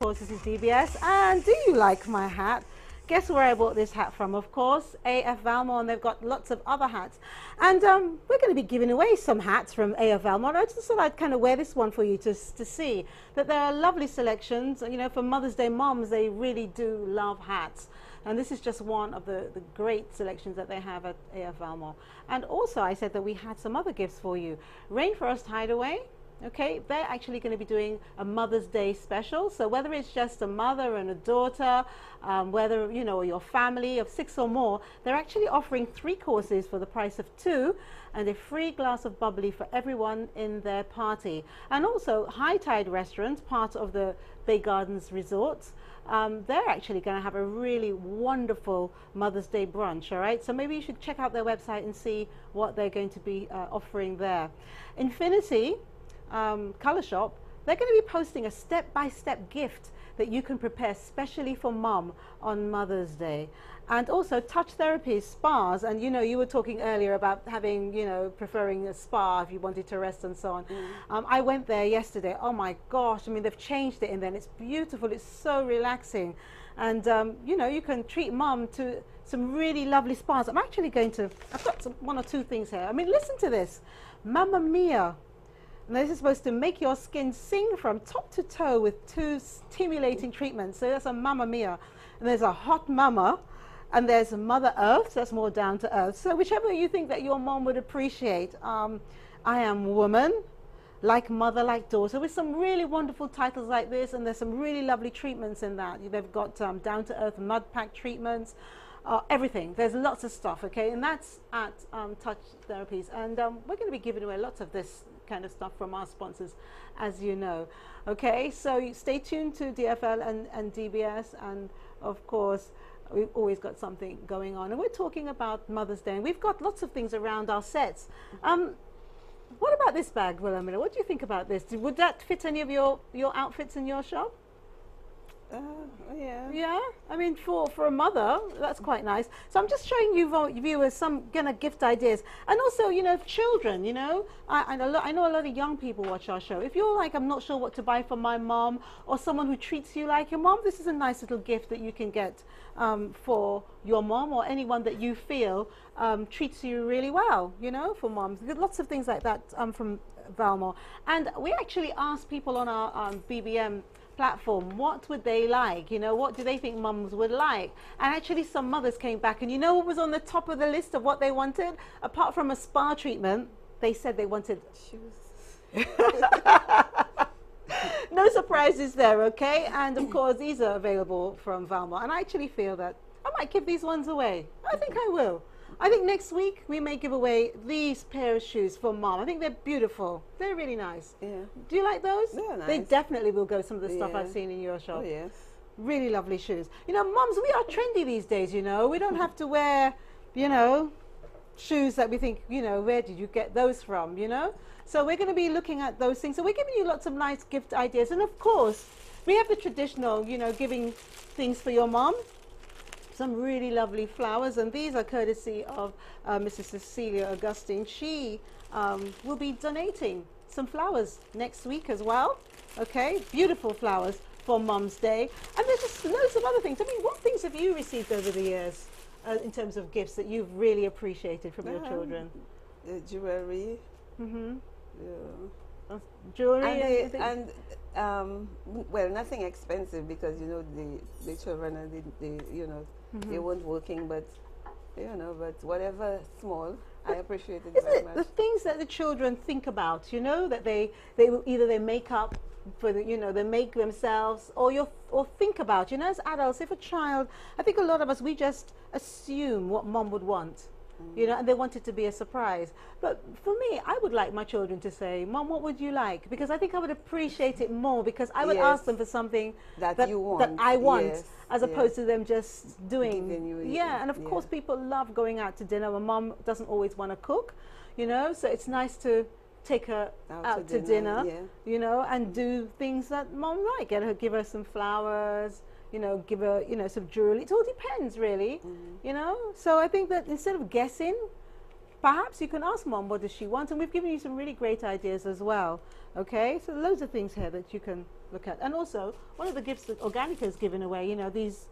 course, this is DBS. And do you like my hat? Guess where I bought this hat from? Of course, AF Valmont, and they've got lots of other hats. And we're going to be giving away some hats from AF Valmont. I just thought I'd kind of wear this one for you to see that there are lovely selections. You know, for Mother's Day moms, they really do love hats. And this is just one of the great selections that they have at AF Valmont. And also, I said that we had some other gifts for you. Rainforest Hideaway. Okay, they're actually going to be doing a Mother's Day special. So whether it's just a mother and a daughter, whether, you know, your family of 6 or more, they're actually offering 3 courses for the price of 2 and a free glass of bubbly for everyone in their party. And also High Tide Restaurant, part of the Bay Gardens Resorts, they're actually going to have a really wonderful Mother's Day brunch, all right? So maybe you should check out their website and see what they're going to be offering there. Infinity Color Shop, they're going to be posting a step-by-step gift that you can prepare specially for mom on Mother's Day. And also touch therapies, spas, and you know, you were talking earlier about having, you know, preferring a spa if you wanted to rest and so on. I went there yesterday. Oh my gosh, I mean, they've changed it in there and it's beautiful, it's so relaxing. And you know, you can treat mom to some really lovely spas. I'm actually going to, I've got 1 or 2 things here. I mean, listen to this, Mamma Mia. And this is supposed to make your skin sing from top to toe with 2 stimulating treatments. So that's a Mamma Mia. And there's a Hot Mama. And there's a Mother Earth. So that's more down to earth. So whichever you think that your mom would appreciate. I Am Woman, Like Mother, Like Daughter, with some really wonderful titles like this. And there's some really lovely treatments in that. They've got down to earth mud pack treatments. Everything. There's lots of stuff, okay? And that's at Touch Therapies. And we're going to be giving away lots of this kind of stuff from our sponsors, as you know. Okay, so stay tuned to DFL and DBS. And of course, we've always got something going on. And we're talking about Mother's Day. And we've got lots of things around our sets. What about this bag, Whihelimina? What do you think about this? Would that fit any of your outfits in your shop? Yeah. Yeah, I mean, for a mother, that's quite nice. So I'm just showing you viewers some kind of gift ideas. And also, you know, children, you know, I know a lot of young people watch our show. If you're like, I'm not sure what to buy for my mom, or someone who treats you like your mom, this is a nice little gift that you can get for your mom or anyone that you feel treats you really well, you know, for moms. There's lots of things like that from Valmont. And we actually asked people on our BBM platform, what would they like, you know, what do they think mums would like? And actually some mothers came back, and you know what was on the top of the list of what they wanted? Apart from a spa treatment, they said they wanted shoes. No surprises there, okay? And of course these are available from Valmont, and I actually feel that I might give these ones away. I think I will. I think next week we may give away these pair of shoes for mom. I think they're beautiful. They're really nice. Yeah. Do you like those? They're nice. They definitely will go some of the stuff Yeah. I've seen in your shop. Oh, yes. Really lovely shoes. You know, moms, we are trendy these days, you know. We don't have to wear, you know, shoes that we think, you know, where did you get those from, you know? So we're going to be looking at those things. So we're giving you lots of nice gift ideas. And of course, we have the traditional, you know, giving things for your mom. Some really lovely flowers, and these are courtesy of Mrs. Cecilia Augustine. She will be donating some flowers next week as well. Okay, beautiful flowers for Mum's Day. And there's just loads of other things. I mean, what things have you received over the years in terms of gifts that you've really appreciated from your children? Jewelry. Mm-hmm. Yeah. Jewelry and well, nothing expensive, because you know the children and the you know, they weren't working, but you know, but whatever small, I appreciate it very much. The things that the children think about, you know, that they will either they make up for the, you know, they make themselves, or think about, you know, as adults. If a child, I think a lot of us, we just assume what mom would want. You know, and they want it to be a surprise. But for me, I would like my children to say, Mom, what would you like? Because I think I would appreciate it more, because I would ask them for something that you want, that I want, yes, as opposed to them just doing. Yeah, and of course people love going out to dinner. My mom doesn't always want to cook, you know, so it's nice to take her out to dinner, you know, and do things that mom like. Give her some flowers, you know, give her, you know, some jewelry. It all depends, really, you know. So I think that instead of guessing, perhaps you can ask mom what does she want, and we've given you some really great ideas as well. Okay, so loads of things here that you can look at. And also, one of the gifts that Organica has given away, you know, these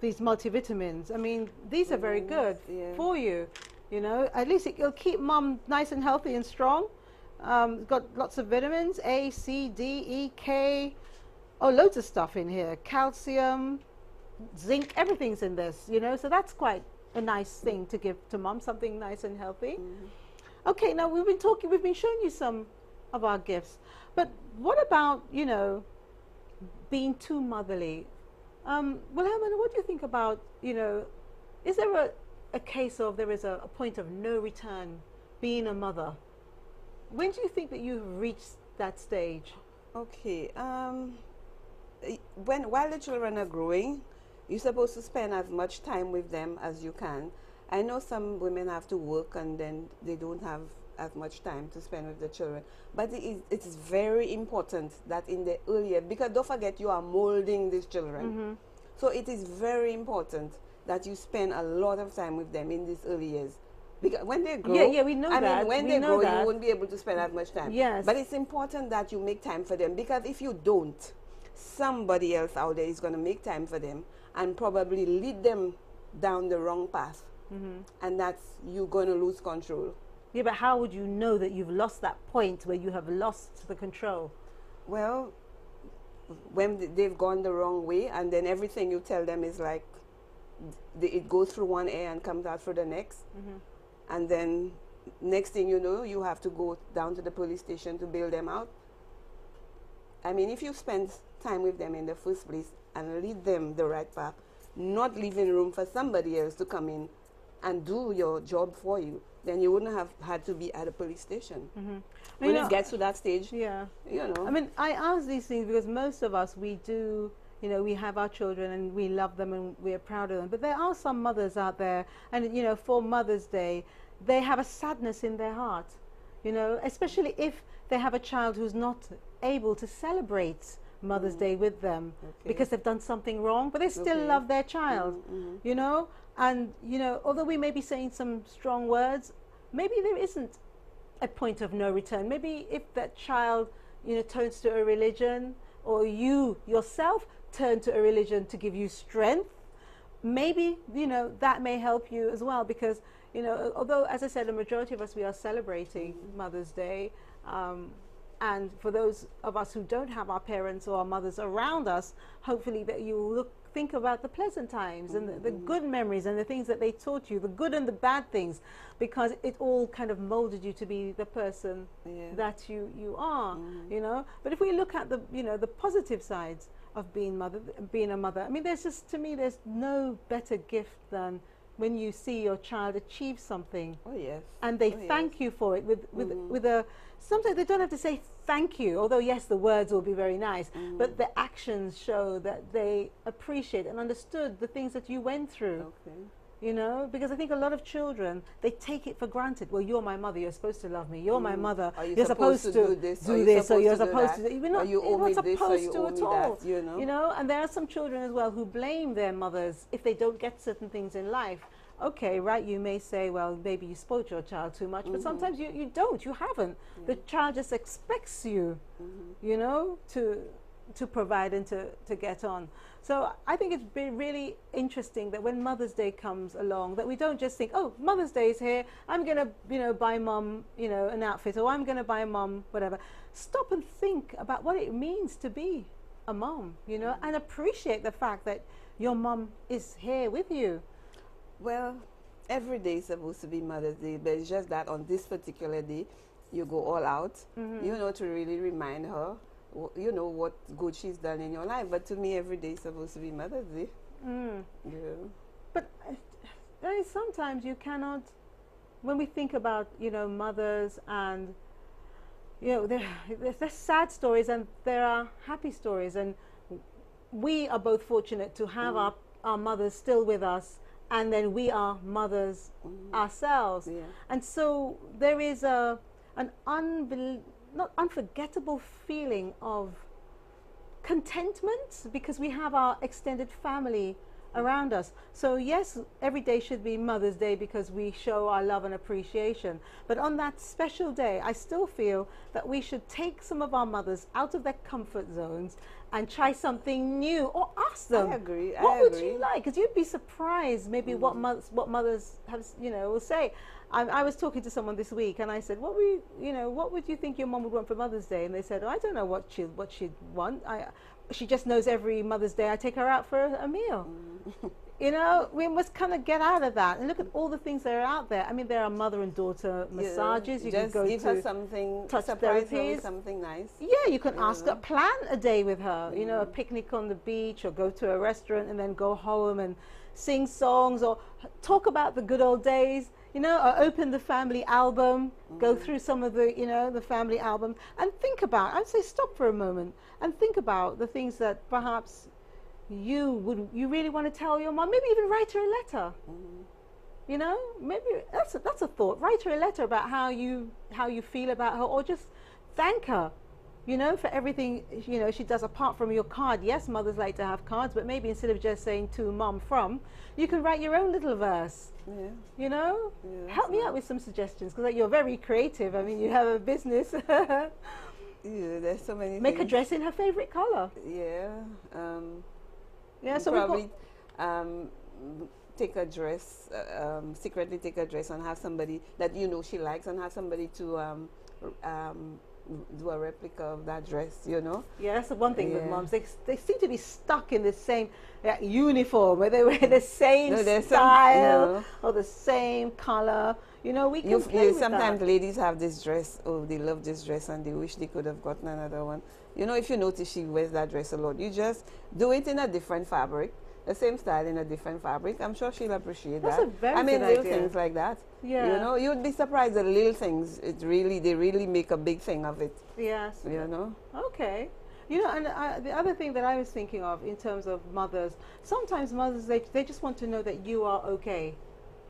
multivitamins. I mean, these are very good for you. You know, at least it'll keep mom nice and healthy and strong. Got lots of vitamins, A, C, D, E, K. Oh, loads of stuff in here. Calcium, zinc, everything's in this, you know. So that's quite a nice thing to give to mom, something nice and healthy. Okay, now we've been showing you some of our gifts. But what about, you know, being too motherly? Whihelimina, what do you think about, you know, is there a case of there is a point of no return being a mother? When do you think that you've reached that stage? Okay. While the children are growing, you're supposed to spend as much time with them as you can. I know some women have to work and then they don't have as much time to spend with the children. But it's very important that in the early years, because don't forget you are molding these children. So it is very important that you spend a lot of time with them in these early years. Because when they grow, we know that. I mean, when they grow, you won't be able to spend as much time. Yes. But it's important that you make time for them, because if you don't, somebody else out there is going to make time for them and probably lead them down the wrong path. And that's, you're going to lose control. Yeah, but how would you know that you've lost that point where you have lost the control? Well, when they've gone the wrong way, and then everything you tell them is like, it goes through one ear and comes out through the next. And then next thing you know, you have to go down to the police station to bail them out. I mean, if you spend time with them in the first place and lead them the right path, not leaving room for somebody else to come in and do your job for you, then you wouldn't have had to be at a police station. When it gets to that stage, you know. I mean, I ask these things because most of us, we do, you know, we have our children and we love them and we're proud of them. But there are some mothers out there, and, you know, for Mother's Day, they have a sadness in their heart, you know, especially if they have a child who's not able to celebrate Mother's Day with them because they've done something wrong, but they still love their child, you know. And, you know, although we may be saying some strong words, maybe there isn't a point of no return. Maybe if that child, you know, turns to a religion, or you yourself turn to a religion to give you strength, maybe, you know, that may help you as well. Because, you know, although, as I said, the majority of us, we are celebrating Mother's Day, and for those of us who don't have our parents or our mothers around us, hopefully that you will think about the pleasant times and the good memories and the things that they taught you, the good and the bad things, because it all kind of molded you to be the person that you are, you know. But if we look at the, you know, the positive sides of being a mother, I mean, there's just, to me, there's no better gift than when you see your child achieve something. And they thank you for it with a, sometimes they don't have to say thank you, although yes, the words will be very nice, but the actions show that they appreciate and understood the things that you went through. You know, because I think a lot of children, they take it for granted. Well, you're my mother, you're supposed to love me. You're my mother, you're supposed to do this, or you're supposed to do that. You're not supposed to at all. You know, and there are some children as well who blame their mothers if they don't get certain things in life. Okay, right, you may say, well, maybe you spoiled your child too much, but sometimes you don't, you haven't. The child just expects you, you know, to provide and to get on. So I think it's been really interesting that when Mother's Day comes along, that we don't just think, oh, Mother's Day is here, I'm going to, you know, buy mom, you know, an outfit, or I'm going to buy mom whatever. Stop and think about what it means to be a mom, you know, and appreciate the fact that your mom is here with you. Well, every day is supposed to be Mother's Day, but it's just that on this particular day, you go all out, you know, to really remind her, you know, what good she's done in your life. But to me, every day is supposed to be Mother's Day. But sometimes you cannot, when we think about, you know, mothers, and, you know, there's sad stories and there are happy stories, and we are both fortunate to have our mothers still with us, and then we are mothers ourselves. And so there is an not unforgettable feeling of contentment, because we have our extended family around us. So yes, every day should be Mother's Day because we show our love and appreciation. But on that special day, I still feel that we should take some of our mothers out of their comfort zones and try something new, or ask them. I agree. What would you like? Because you'd be surprised maybe what mothers have, will say. I was talking to someone this week, and I said, what would you think your mom would want for Mother's Day? And they said, oh, I don't know what she'd want. She just knows every Mother's Day I take her out for a meal. We must kind of get out of that and look at all the things that are out there. I mean, there are mother and daughter massages. You just can go give her something, touch surprise her therapies. with something nice. Yeah, you can ask her, plan a day with her, a picnic on the beach, or go to a restaurant and then go home and sing songs, or talk about the good old days, or open the family album, go through some of the, the family album, and think about, I'd say stop for a moment and think about the things that perhaps you really want to tell your mom. Maybe even write her a letter. Maybe that's a thought. Write her a letter about how you feel about her, or just thank her, for everything she does apart from your card. Yes, mothers like to have cards, but maybe instead of just saying to mom from, you can write your own little verse. Yeah. Help me out with some suggestions, because you're very creative. I mean, you have a business. Yeah, there's so many. Make things. a dress in her favorite color. Yeah. Yeah. So probably take a dress, secretly take a dress, and have somebody that she likes, and have somebody to do a replica of that dress. Yeah, that's the one thing with moms. They seem to be stuck in the same uniform, where they wear the same style or the same color. We can play with sometimes that. ladies have this dress. Oh, they love this dress, and they wish they could have gotten another one. If you notice she wears that dress a lot, you just do it in a different fabric, the same style in a different fabric. I'm sure she'll appreciate that. That's a very good little idea. things like that. Yeah. You'd be surprised at little things. They really make a big thing of it. Yes. Okay. And the other thing that I was thinking of in terms of mothers, sometimes mothers, they just want to know that you are okay,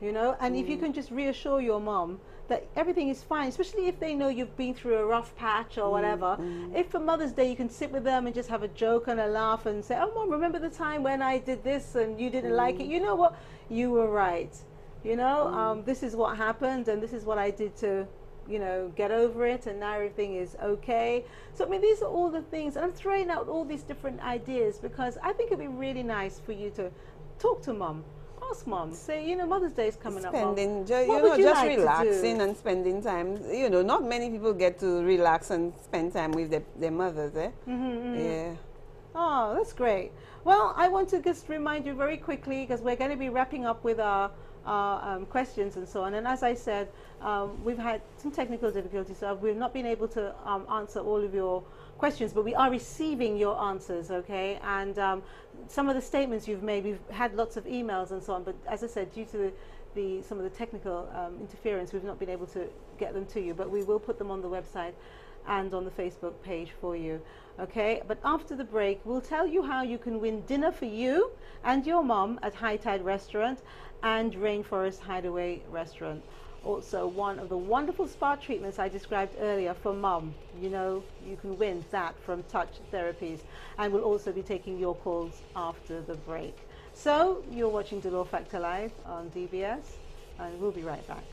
and if you can just reassure your mom that everything is fine, especially if they know you've been through a rough patch or whatever. If for Mother's Day you can sit with them and just have a joke and a laugh and say, oh mom, remember the time when I did this and you didn't like it? You know what? You were right. This is what happened, and this is what I did to get over it, and now everything is okay. So I mean, these are all the things, and I'm throwing out all these different ideas because I think it'd be really nice for you to talk to mom. Ask mom, say, Mother's Day is coming up, Mom. Just relaxing and spending time. Not many people get to relax and spend time with their mothers, eh? Yeah. Oh, that's great. Well, I want to just remind you very quickly, because we're going to be wrapping up with our questions and so on. And as I said, we've had some technical difficulties, so we've not been able to answer all of your questions, but we are receiving your answers, okay? And some of the statements you've made, we've had lots of emails and so on, but as I said, due to some of the technical interference, we've not been able to get them to you, but we will put them on the website and on the Facebook page for you, okay? But after the break, we'll tell you how you can win dinner for you and your mom at High Tide Restaurant and Rainforest Hideaway Restaurant. Also, one of the wonderful spa treatments I described earlier for mom. You can win that from Touch Therapies. And we'll also be taking your calls after the break. So, you're watching Dolor Factor Live on DBS, and we'll be right back.